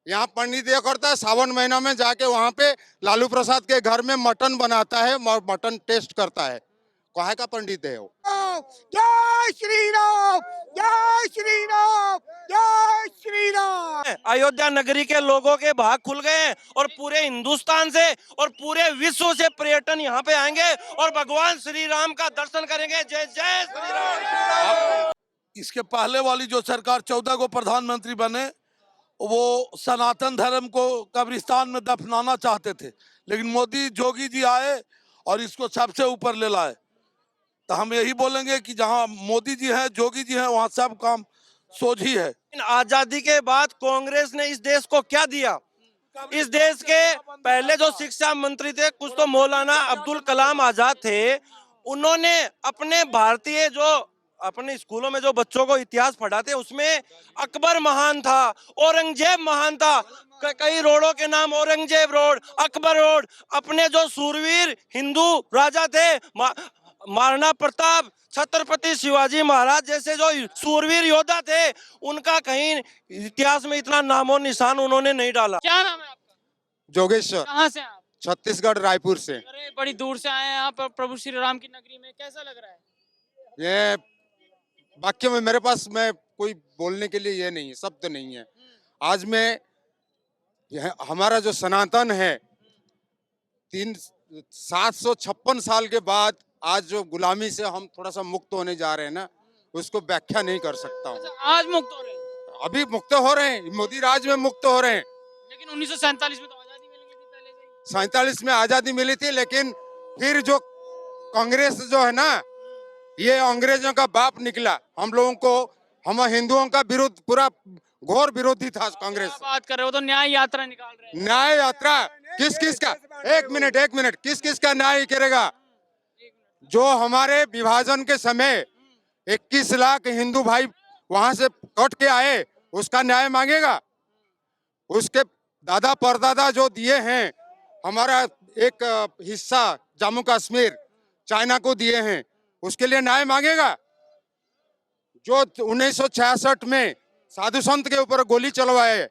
यहाँ पंडित ये करता है, सावन महीना में जाके वहां पे लालू प्रसाद के घर में मटन बनाता है और मटन टेस्ट करता है। काहे का पंडित है वो? जय श्री राम, जय श्री राम, जय श्री राम। अयोध्या नगरी के लोगों के भाग खुल गए हैं और पूरे हिंदुस्तान से और पूरे विश्व से पर्यटन यहाँ पे आएंगे और भगवान श्री राम का दर्शन करेंगे। जय जय श्री राम। इसके पहले वाली जो सरकार 14 को प्रधानमंत्री बने, वो सनातन धर्म को कब्रिस्तान में दफनाना चाहते थे, लेकिन मोदी जोगी जी आए और इसको सबसे ऊपर ले लाए। तो हम यही बोलेंगे कि जहां मोदी जी हैं, जोगी जी हैं, वहां सब काम सोझी है। आजादी के बाद कांग्रेस ने इस देश को क्या दिया? इस देश के पहले जो शिक्षा मंत्री थे, कुछ तो मौलाना अब्दुल कलाम आजाद थे, उन्होंने अपने भारतीय जो अपने स्कूलों में जो बच्चों को इतिहास पढ़ाते उसमें अकबर महान था, औरंगजेब महान था, कई रोडों के नाम औरंगजेब रोड, अकबर रोड। अपने जो सूरवीर हिंदू राजा थे, महाराणा प्रताप, छत्रपति शिवाजी महाराज जैसे जो सूरवीर योद्धा थे, उनका कहीं इतिहास में इतना नामो निशान उन्होंने नहीं डाला। क्या नाम है आपका? जोगेश्वर। कहाँ से आप? छत्तीसगढ़, रायपुर से। अरे बड़ी दूर से आए हैं यहाँ पर प्रभु श्री राम की नगरी में, कैसा लग रहा है? ये वाक्य में मेरे पास मैं कोई बोलने के लिए ये नहीं है, शब्द नहीं है। आज में हमारा जो सनातन है, 756 साल के बाद आज जो गुलामी से हम थोड़ा सा मुक्त होने जा रहे हैं ना, उसको व्याख्या नहीं कर सकता हूँ। अच्छा, आज मुक्त हो रहे हैं? अभी मुक्त हो रहे हैं, मोदी राज में मुक्त हो रहे हैं। लेकिन 1947 में तो आजादी मिल गई थी पहले से ही। 47 में आजादी मिली थी, लेकिन फिर जो कांग्रेस जो है ना, ये अंग्रेजों का बाप निकला। हम लोगों को, हम हिंदुओं का विरोध, पूरा घोर विरोधी था कांग्रेस। क्या बात कर रहे हो? तो न्याय यात्रा निकाल रहे हैं। न्याय यात्रा किस किस का? एक मिनट, किस किस का न्याय करेगा? जो हमारे विभाजन के समय 21 लाख हिंदू भाई वहां से कट के आए, उसका न्याय मांगेगा? उसके दादा परदादा जो दिए हैं, हमारा एक हिस्सा जम्मू कश्मीर चाइना को दिए हैं, उसके लिए न्याय मांगेगा? जो 1966 में साधु संत के ऊपर गोली चलवाए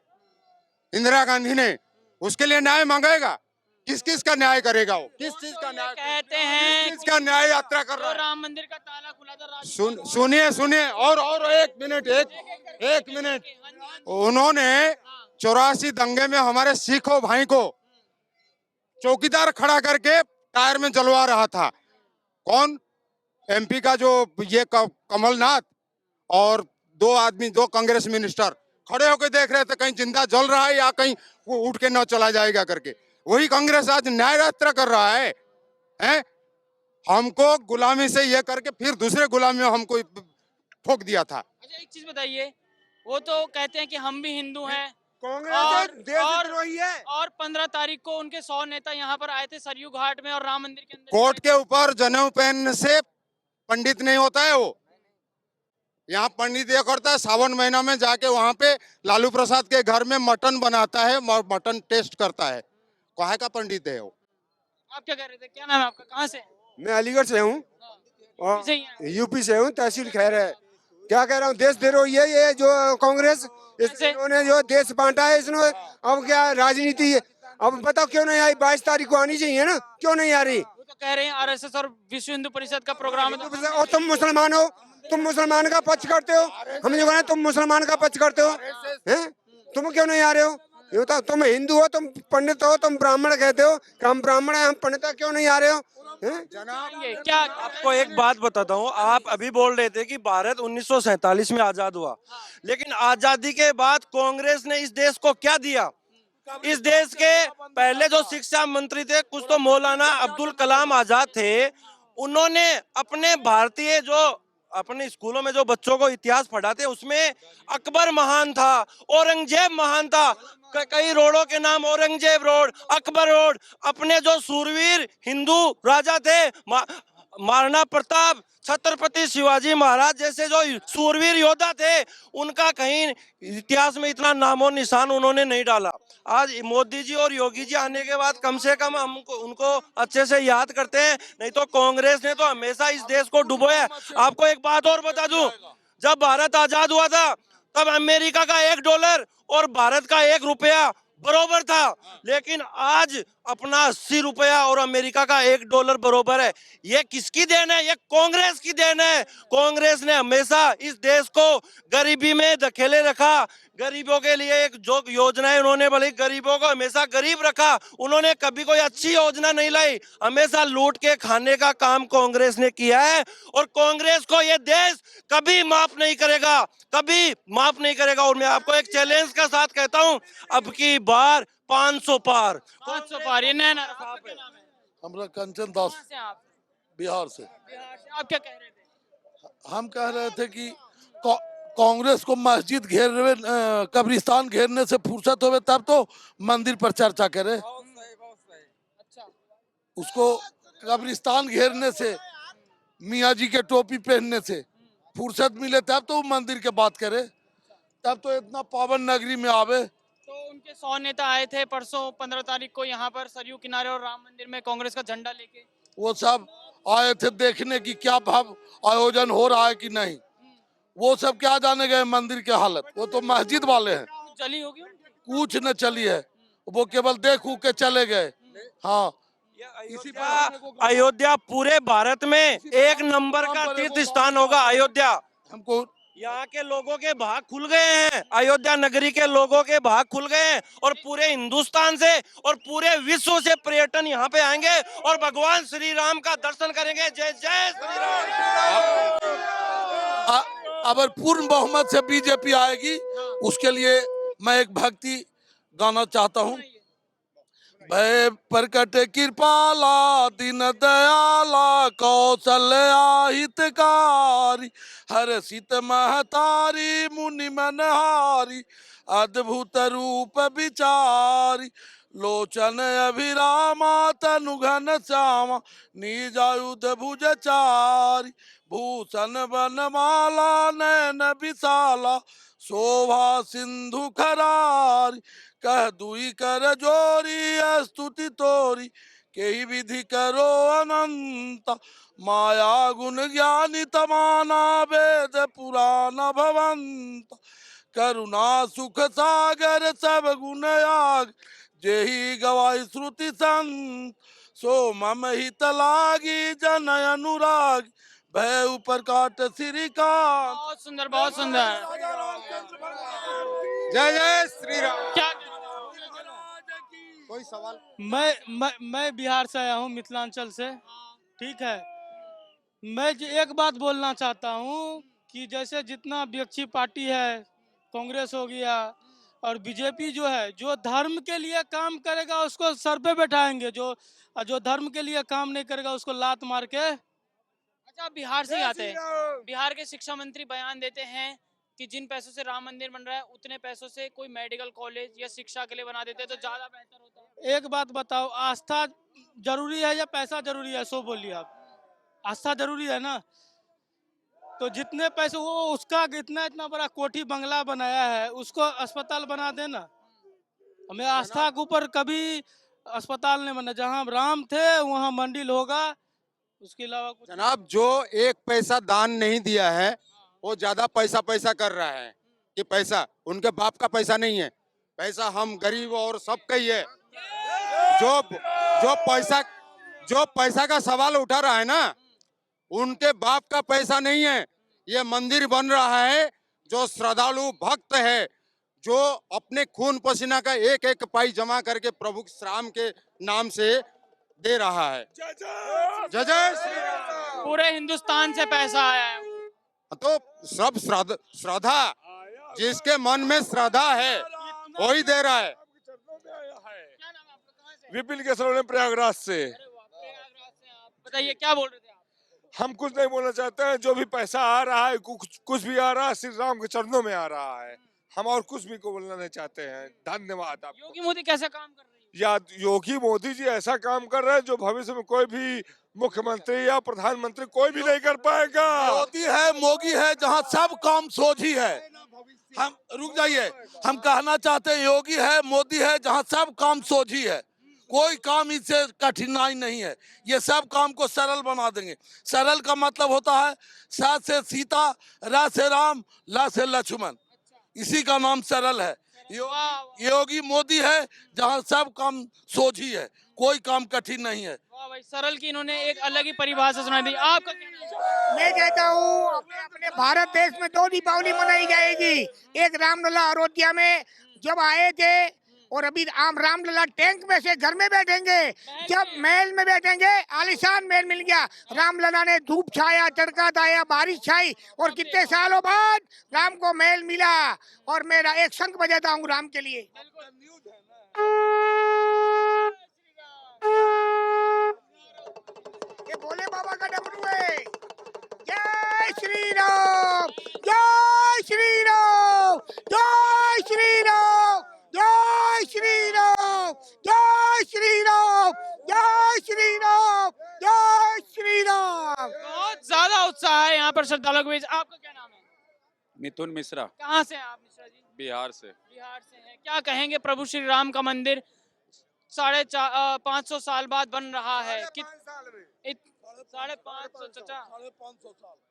इंदिरा गांधी ने, उसके लिए न्याय मांगेगा? किस किस का न्याय करेगा वो? किस चीज का न्याय कहते हैं किस का न्याय यात्रा कर रहा तो है? राम मंदिर का ताला खुला था। सुनिए और एक मिनट। उन्होंने 84 दंगे में हमारे सिखों भाई को चौकीदार खड़ा करके टायर में जलवा रहा था। कौन? एमपी का जो ये कमलनाथ और दो कांग्रेस मिनिस्टर खड़े होकर देख रहे थे, कहीं जिंदा जल रहा है या कहीं वो उठ के न चला जाएगा करके। वही कांग्रेस आज न्याय यात्रा कर रहा है, हैं? हमको गुलामी से ये करके फिर दूसरे गुलामी में हमको ठोक दिया था। अच्छा, एक चीज बताइए, वो तो कहते हैं कि हम भी हिंदू हैं कांग्रेस देशद्रोही है। और 15 तारीख को उनके 100 नेता यहाँ पर आए थे सरयू घाट में और राम मंदिर के अंदर। कोर्ट के ऊपर जनेऊ पहनने से पंडित नहीं होता है वो। यहाँ पंडित ये करता है, सावन महीना में जाके वहां पे लालू प्रसाद के घर में मटन बनाता है और मटन टेस्ट करता है। काहे का पंडित है वो? आप क्या कह रहे थे? क्या नाम है आपका? कहाँ से? मैं अलीगढ़ से हूँ और सही है। यूपी से हूँ, तहसील खैर है। क्या कह रहा हूँ, देशद्रोही है ये जो कांग्रेस, इन्होंने जो देश बांटा है इसने। अब क्या राजनीति है? अब बताओ क्यों नहीं आई? 22 तारीख को आनी चाहिए ना, क्यों नहीं आ रही? वो तो कह रहे हैं आरएसएस और विश्व हिंदू परिषद का प्रोग्राम है तो और तुम मुसलमान हो, तुम मुसलमान का पक्ष करते हो। हम जो कहें तुम मुसलमान का पक्ष करते हो, हैं? तुम क्यों नहीं आ रहे हो? ये बताओ, तुम हिंदू हो, तुम पंडित हो, तुम ब्राह्मण कहते हो कि हम ब्राह्मण हैं, हम पंडित हैं, क्यों नहीं आ रहे हो? क्या आपको एक बात बताता हूँ, आप अभी बोल रहे थे कि भारत 1947 में आजाद हुआ, लेकिन आजादी के बाद कांग्रेस ने इस देश को क्या दिया? इस देश के पहले जो शिक्षा मंत्री थे, कुछ तो मौलाना अब्दुल कलाम आजाद थे, उन्होंने अपने भारतीय जो अपने स्कूलों में जो बच्चों को इतिहास पढ़ाते उसमें अकबर महान था, औरंगजेब महान था, कई रोडों के नाम औरंगजेब रोड, अकबर रोड। अपने जो सूरवीर हिंदू राजा थे, महाराणा प्रताप, छत्रपति शिवाजी महाराज जैसे जो सूरवीर योद्धा थे, उनका कहीं इतिहास में इतना नामो निशान उन्होंने नहीं डाला। आज मोदी जी और योगी जी आने के बाद कम से कम हम उनको अच्छे से याद करते हैं, नहीं तो कांग्रेस ने तो हमेशा इस देश को डुबोया। आपको एक बात और बता दूं, जब भारत आजाद हुआ था तब अमेरिका का $1 और भारत का ₹1 बरोबर था, लेकिन आज अपना 80 रुपया और अमेरिका का $1 बरोबर है। ये किसकी देन है? ये कांग्रेस की देन है। कांग्रेस ने हमेशा इस देश को गरीबी में धकेले रखा। गरीबों के लिए एक जो योजनाएं उन्होंने भले गरीबों को हमेशा गरीब रखा, उन्होंने कभी कोई अच्छी योजना नहीं लाई। हमेशा लूट के खाने का काम कांग्रेस ने किया है और कांग्रेस को ये देश कभी माफ नहीं करेगा, कभी माफ नहीं करेगा। और मैं आपको एक चैलेंज के साथ कहता हूं, अब की बार 500 पार। 500 पार। ये नया नारा। आपका क्या नाम है? हमरा कंचन दास, कहाँ से हैं आप? बिहार से। बिहार से। आप क्या कह रहे थे? हम कह रहे थे कि कांग्रेस को मस्जिद घेरने, कब्रिस्तान घेरने से फुर्सत होवे तब तो मंदिर पर चर्चा करे। अच्छा। उसको कब्रिस्तान घेरने से, मियाँ जी के टोपी पहनने से फुर्सत मिले तब तो वो मंदिर के बात करे, तब तो इतना पावन नगरी में आवे। तो उनके 100 नेता आए थे परसों 15 तारीख को यहाँ पर सरयू किनारे और राम मंदिर में कांग्रेस का झंडा लेके। वो सब आए थे देखने की क्या भाव आयोजन हो रहा है कि नहीं। वो सब क्या जाने गए मंदिर की हालत, वो तो मस्जिद वाले हैं। चली होगी उनकी? कुछ न चली है, वो केवल देख उख के चले गए। हाँ, इसी पर अयोध्या पूरे भारत में एक नंबर का तीर्थ स्थान होगा। अयोध्या, हमको यहाँ के लोगों के भाग खुल गए हैं। अयोध्या नगरी के लोगों के भाग खुल गए हैं और पूरे हिंदुस्तान से और पूरे विश्व से पर्यटन यहाँ पे आएंगे और भगवान श्री राम का दर्शन करेंगे। जय जय श्री राम। अगर पूर्ण बहुमत से बीजेपी आएगी, उसके लिए मैं एक भक्ति गाना चाहता हूँ। भय प्रकट कृपाला दीन दयाला कौशल्या हितकारी हर्षित महतारी मुनि मनहारी अद्भुत रूप विचारी लोचन अभिरामा तनु घन श्यामा निजायुध भुज चारी भूषण बनमाला नयन विशाला शोभा सिंधु खरारी कह दुई कर जोरी स्तुति तोरी केही विधि करो अनंत माया गुण ज्ञानी तमाना वेद पुराण भवंत करुणा सुख सागर सब गुण याग जेहि गवाई श्रुति संत सो मम हित लागी जन अनुराग भय ऊपर काट श्रीकांत। बहुत सुंदर, बहुत सुंदर। जय जय श्री राम। क्या कोई सवाल? मैं बिहार से आया हूँ, मिथिलांचल से। ठीक है, मैं एक बात बोलना चाहता हूँ कि जैसे जितना विपक्षी पार्टी है, कांग्रेस हो गया और बीजेपी जो है, जो धर्म के लिए काम करेगा उसको सर पे बैठाएंगे, जो धर्म के लिए काम नहीं करेगा उसको लात मार के। अच्छा, आप बिहार से ही आते हैं। बिहार के शिक्षा मंत्री बयान देते हैं कि जिन पैसों से राम मंदिर बन रहा है उतने पैसों से कोई मेडिकल कॉलेज या शिक्षा के लिए बना देते तो ज्यादा बेहतर होता है। एक बात बताओ, आस्था जरूरी है या पैसा जरूरी है? सो बोलिए आप। आस्था जरूरी है ना? तो जितने पैसे वो उसका इतना बड़ा कोठी बंगला बनाया है, उसको अस्पताल बना देना। हमें आस्था के ऊपर कभी अस्पताल नहीं बना। जहाँ राम थे वहाँ मंदिर होगा, उसके अलावा कुछ। जनाब, जो एक पैसा दान नहीं दिया है वो ज्यादा पैसा कर रहा है कि पैसा उनके बाप का पैसा नहीं है, पैसा हम गरीब और सबका ही है। जो जो पैसा का सवाल उठा रहा है ना, उनके बाप का पैसा नहीं है। ये मंदिर बन रहा है जो श्रद्धालु भक्त है, जो अपने खून पसीना का एक एक पाई जमा करके प्रभु राम के नाम से दे रहा है। जय जय श्री राम। पूरे हिंदुस्तान से पैसा आया है। तो सब श्रद्धा, जिसके मन में श्रद्धा है वही दे रहा है। क्या नाम है आपका? कहाँ से? विपिन के सरोने प्रयागराज से। अरे वाह, प्रयागराज से आप। बताइए क्या बोल रहे थे आप? हम कुछ नहीं बोलना चाहते हैं। जो भी पैसा आ रहा है, कुछ भी आ रहा है, श्री राम के चरणों में आ रहा है। हम और कुछ भी को बोलना नहीं चाहते हैं। धन्यवाद आपको। योगी मोदी कैसे काम कर रही है? या योगी मोदी जी ऐसा काम कर रहे हैं जो भविष्य में कोई भी मुख्यमंत्री या प्रधानमंत्री कोई भी नहीं कर पाएगा। मोदी है, मोगी है, जहाँ सब काम सोझी है। हम रुक जाइए, हम कहना चाहते हैं योगी है, मोदी है, जहाँ सब काम सोझी है। कोई काम इससे कठिनाई नहीं है। ये सब काम को सरल बना देंगे। सरल का मतलब होता है स से सीता, र से राम, ल से लक्ष्मण। इसी का नाम सरल है। योगी मोदी है जहाँ सब काम सोझी है, कोई काम कठिन नहीं है। वाह भाई, सरल की इन्होंने एक अलग ही परिभाषा सुना दी। आपका कहना है? मैं कहता हूँ अपने भारत देश में 2 दीपावली मनाई जाएगी। एक रामलला अयोध्या में जब आए थे, और अभी रामलला टैंक में से घर में बैठेंगे, जब महल में बैठेंगे, आलीशान महल मिल गया। रामलला ने धूप छाया, तड़का दाया, बारिश छाई, और कितने सालों बाद राम को महल मिला। और मैं एक शंख बजाता हूँ राम के लिए। ये भोले बाबा का डमरू है। जय श्री राम, जय श्री राम, जय श्री राम, जय श्री राम, जय श्री राम, जय श्री राम, जय श्री राम। बहुत ज्यादा उत्साह है यहाँ पर श्रद्धालुओं के बीच। आपका क्या नाम है? मिथुन मिश्रा, कहाँ से हैं आप मिश्रा जी? बिहार से। बिहार से हैं। क्या कहेंगे, प्रभु श्री राम का मंदिर 550 साल बाद बन रहा है। 550 चचा,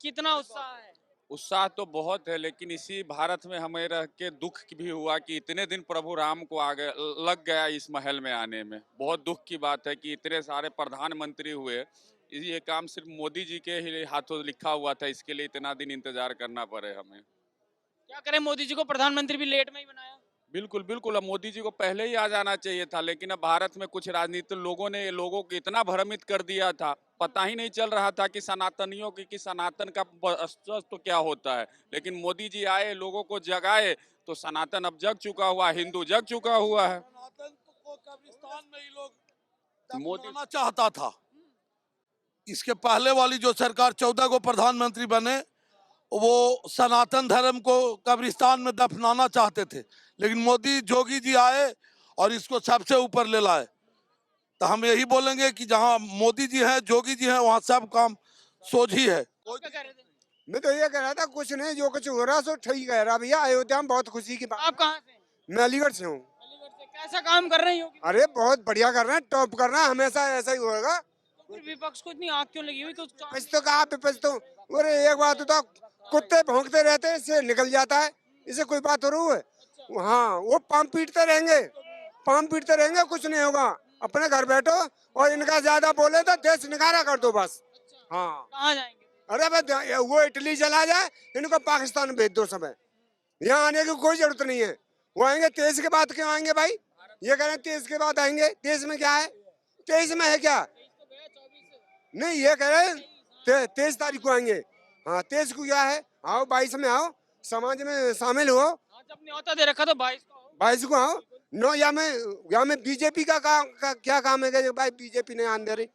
कितना उत्साह है? उत्साह तो बहुत है, लेकिन इसी भारत में हमें रह के दुख भी हुआ कि इतने दिन प्रभु राम को आगे लग गया इस महल में आने में। बहुत दुख की बात है कि इतने सारे प्रधानमंत्री हुए, ये काम सिर्फ मोदी जी के ही हाथों लिखा हुआ था, इसके लिए इतना दिन इंतजार करना पड़े हमें। क्या करें, मोदी जी को प्रधानमंत्री भी लेट में ही बनाया। बिल्कुल बिल्कुल, अब मोदी जी को पहले ही आ जाना चाहिए था, लेकिन अब भारत में कुछ राजनीतिक लोगों ने लोगों को इतना भ्रमित कर दिया था, पता ही नहीं चल रहा था कि सनातनियों की कि सनातन का अस्तित्व क्या होता है। लेकिन मोदी जी आए, लोगों को जगाए, तो सनातन अब जग चुका हुआ, हिंदू जग चुका हुआ है। सनातन को कब्रिस्तान में ही लोग मोदी दफनाना चाहता था। इसके पहले वाली जो सरकार 14 को प्रधानमंत्री बने, वो सनातन धर्म को कब्रिस्तान में दफनाना चाहते थे, लेकिन मोदी जोगी जी आए और इसको सबसे ऊपर ले लाए। तो हम यही बोलेंगे कि जहाँ मोदी जी हैं, जोगी जी हैं, वहाँ सब काम सोझी है। क्या कह रहे थे? मैं तो ये कह रहा था, कुछ नहीं, जो कुछ हो रहा सो ठीक कह रहा भैया। अयोध्या में बहुत खुशी की बात। आप कहाँ से हैं? मैं अलीगढ़ से हूँ। अलीगढ़ से। कैसा काम कर रहे हैं योगी? अरे बहुत बढ़िया कर रहे हैं, टॉप कर रहे हैं, हमेशा ऐसा ही होगा। तो फिर विपक्ष को इतनी आग क्यों लगी हुई? कुछ विपक्ष तो कहा, विपक्ष तो, अरे एक बात होता, कुत्ते भौंकते रहते हैं, इससे निकल जाता है, इससे कोई बात हो रही है। हाँ, वो पाम पीटते रहेंगे, कुछ नहीं होगा। अपने घर बैठो, और इनका ज्यादा बोले तो देश निकारा कर दो बस। हाँ, कहाँ जाएंगे? अरे बस वो इटली चला जाए, इनको पाकिस्तान भेज दो समय। यहाँ आने की कोई जरूरत नहीं है। वो आएंगे 23 के बाद, क्यों आएंगे भाई? ये कह रहे हैं 23 के बाद आएंगे। 23 में क्या है? 23 में है क्या? नहीं, ये कह रहे हैं 23 तारीख को आएंगे। हाँ, 23 को क्या है? आओ, 22 में आओ, समाज में शामिल हो। हाँ, जब न्योता दे रखा तो 22 को आओ। 22 को आओ। नो, या में बीजेपी का क्या काम है कि भाई बीजेपी नहीं आने दे रही?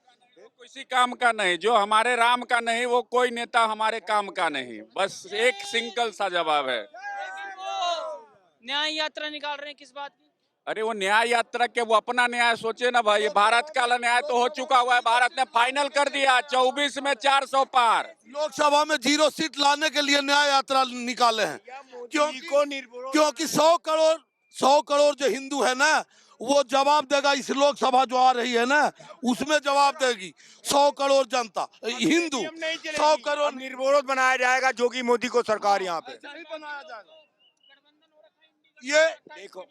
किसी काम का नहीं, जो हमारे राम का नहीं, वो कोई नेता हमारे काम का नहीं। बस एक सिंगल सा जवाब है। लेकिन वो न्याय यात्रा निकाल रहे हैं, किस बात की? अरे वो न्याय यात्रा के, वो अपना न्याय सोचे ना भाई। भारत का न्याय तो हो चुका हुआ है, भारत ने फाइनल कर दिया 24 में 400 पार। लोकसभा में 0 सीट लाने के लिए न्याय यात्रा निकाले हैं, क्योंकि 100 करोड़ जो हिंदू है ना, वो जवाब देगा। इस लोकसभा जो आ रही है ना, उसमें जवाब देगी 100 करोड़ जनता हिंदू। 100 करोड़ निर्विरोध बनाया जाएगा जोगी मोदी को सरकार यहाँ पे। ये देखो,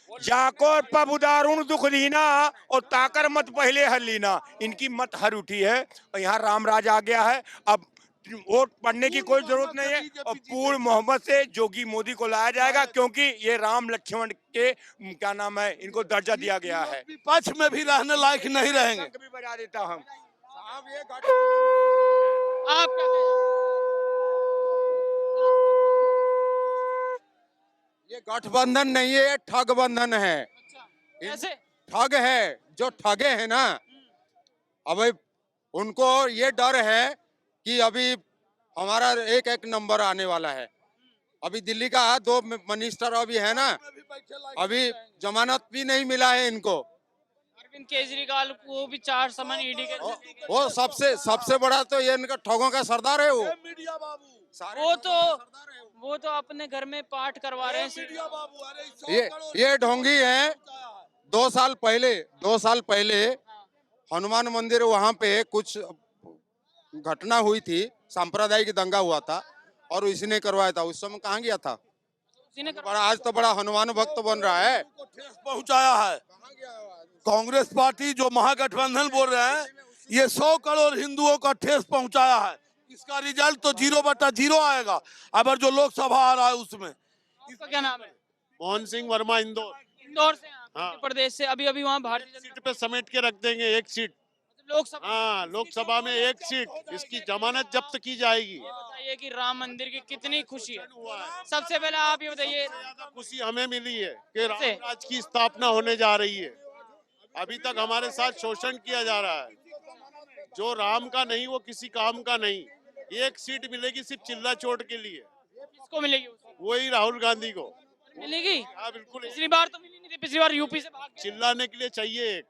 जाको पब दारुण दुख दीना और ताकर मत पहले हर लीना, इनकी मत हर उठी है और यहाँ राम राज आ गया है। अब वोट पढ़ने की कोई जरूरत नहीं है, और पूर्ण मोहब्बत से जोगी मोदी को लाया जाएगा, क्योंकि ये राम लक्ष्मण के क्या नाम है, इनको दर्जा दिया गया है। विपक्ष में भी रहने लायक नहीं रहेंगे। शंख भी बजा देता हम। आप क्या कहें? ये गठबंधन नहीं है, ये ठग बंधन है। कैसे? ठग है, जो ठगे हैं ना, अब उनको ये डर है कि अभी हमारा एक नंबर आने वाला है। अभी दिल्ली का 2 मिनिस्टर अभी है ना, अभी जमानत भी नहीं मिला है इनको। अरविंद केजरीवाल को भी 4 समन ईडी के वो सबसे बड़ा तो ये इनका ठगों का सरदार है। वो मीडिया बाबू, वो तो अपने घर में पाठ करवा रहे हैं। मीडिया बाबू, अरे ये ढोंगी है। 2 साल पहले हनुमान मंदिर वहां पे कुछ घटना हुई थी, सांप्रदायिक दंगा हुआ था, और इसने करवाया था। उस समय कहाँ गया था? उसी ने करवाया। बड़ा आज तो बड़ा हनुमान भक्त बन रहा है। को ठेस पहुंचाया है। कांग्रेस पार्टी जो महागठबंधन बोल रहे हैं, ये 100 करोड़ हिंदुओं का ठेस पहुंचाया है। इसका रिजल्ट तो 0/0 आएगा, अगर जो लोकसभा आ रहा है उसमें। आपका क्या नाम है? मोहन सिंह वर्मा, इंदौर। इंदौर से हैं आप, हाँ। उत्तर प्रदेश से। अभी अभी वहाँ भारतीय जनता सीट पे समेट के रख देंगे, एक सीट। लोकसभा। हाँ, लोकसभा में एक सीट, इसकी जमानत जब्त की जाएगी। ये बताइए कि राम मंदिर की कितनी खुशी है। हुआ है। सबसे पहले आप ये बताइए। ज्यादा खुशी हमें मिली है कि से? राम राज की स्थापना होने जा रही है। अभी तक हमारे साथ शोषण किया जा रहा है। जो राम का नहीं वो किसी काम का नहीं। एक सीट मिलेगी सिर्फ चिल्ला चोट के लिए, किसको मिलेगी उसको? वही राहुल गांधी को। मिलेगी? हाँ बिल्कुल, पिछली बार तो मिली नहीं थी, पिछली बार यूपी से भाग गए। चिल्लाने के लिए चाहिए एक।